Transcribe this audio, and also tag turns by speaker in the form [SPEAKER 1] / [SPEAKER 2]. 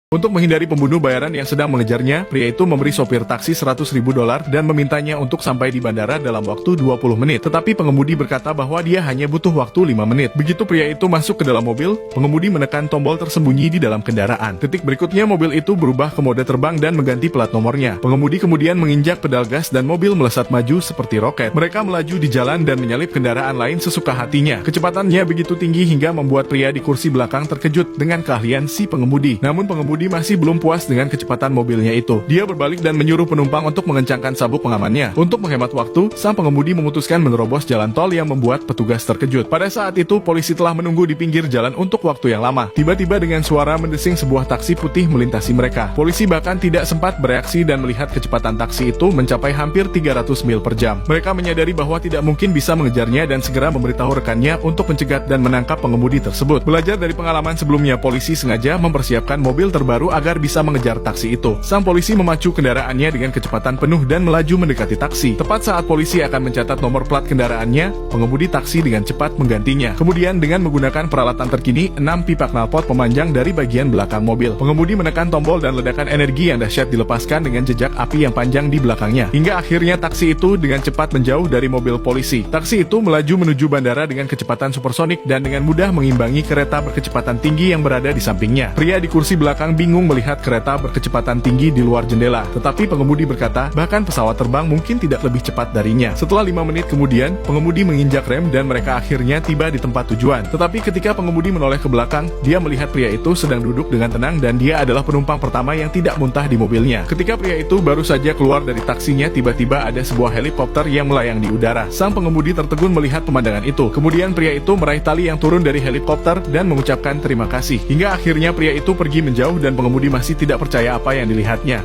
[SPEAKER 1] Untuk menghindari pembunuh bayaran yang sedang mengejarnya, pria itu memberi sopir taksi $100.000 dan memintanya untuk sampai di bandara dalam waktu 20 menit. Tetapi pengemudi berkata bahwa dia hanya butuh waktu 5 menit. Begitu pria itu masuk ke dalam mobil, pengemudi menekan tombol tersembunyi di dalam kendaraan. Detik berikutnya mobil itu berubah ke mode terbang dan mengganti plat nomornya. Pengemudi kemudian menginjak pedal gas dan mobil melesat maju seperti roket. Mereka melaju di jalan dan menyalip kendaraan lain sesuka hatinya. Kecepatannya begitu tinggi hingga membuat pria di kursi belakang terkejut dengan keahlian si pengemudi. Namun pengemudi masih belum puas dengan kecepatan mobilnya itu. Dia berbalik dan menyuruh penumpang untuk mengencangkan sabuk pengamannya. Untuk menghemat waktu, sang pengemudi memutuskan menerobos jalan tol yang membuat petugas terkejut. Pada saat itu, polisi telah menunggu di pinggir jalan untuk waktu yang lama. Tiba-tiba dengan suara mendesing sebuah taksi putih melintasi mereka. Polisi bahkan tidak sempat bereaksi dan melihat kecepatan taksi itu mencapai hampir 300 mil per jam. Mereka menyadari bahwa tidak mungkin bisa mengejarnya dan segera memberitahu rekannya untuk mencegat dan menangkap pengemudi tersebut. Belajar dari pengalaman sebelumnya, polisi sengaja mempersiapkan mobil terbaru agar bisa mengejar taksi itu. Sang polisi memacu kendaraannya dengan kecepatan penuh dan melaju mendekati taksi. Tepat saat polisi akan mencatat nomor plat kendaraannya, pengemudi taksi dengan cepat menggantinya. Kemudian dengan menggunakan peralatan terkini, 6 pipa knalpot memanjang dari bagian belakang mobil. Pengemudi menekan tombol dan ledakan energi yang dahsyat dilepaskan dengan jejak api yang panjang di belakangnya. Hingga akhirnya taksi itu dengan cepat menjauh dari mobil polisi. Taksi itu melaju menuju bandara dengan kecepatan supersonik dan dengan mudah mengimbangi kereta berkecepatan tinggi yang berada di sampingnya. Pria di kursi belakang bingung melihat kereta berkecepatan tinggi di luar jendela, tetapi pengemudi berkata bahkan pesawat terbang mungkin tidak lebih cepat darinya. Setelah 5 menit kemudian, pengemudi menginjak rem dan mereka akhirnya tiba di tempat tujuan. Tetapi ketika pengemudi menoleh ke belakang, dia melihat pria itu sedang duduk dengan tenang dan dia adalah penumpang pertama yang tidak muntah di mobilnya. Ketika pria itu baru saja keluar dari taksinya, tiba-tiba ada sebuah helikopter yang melayang di udara. Sang pengemudi tertegun melihat pemandangan itu. Kemudian pria itu meraih tali yang turun dari helikopter dan mengucapkan terima kasih. Hingga akhirnya pria itu pergi menjauh dan pengemudi masih tidak percaya apa yang dilihatnya.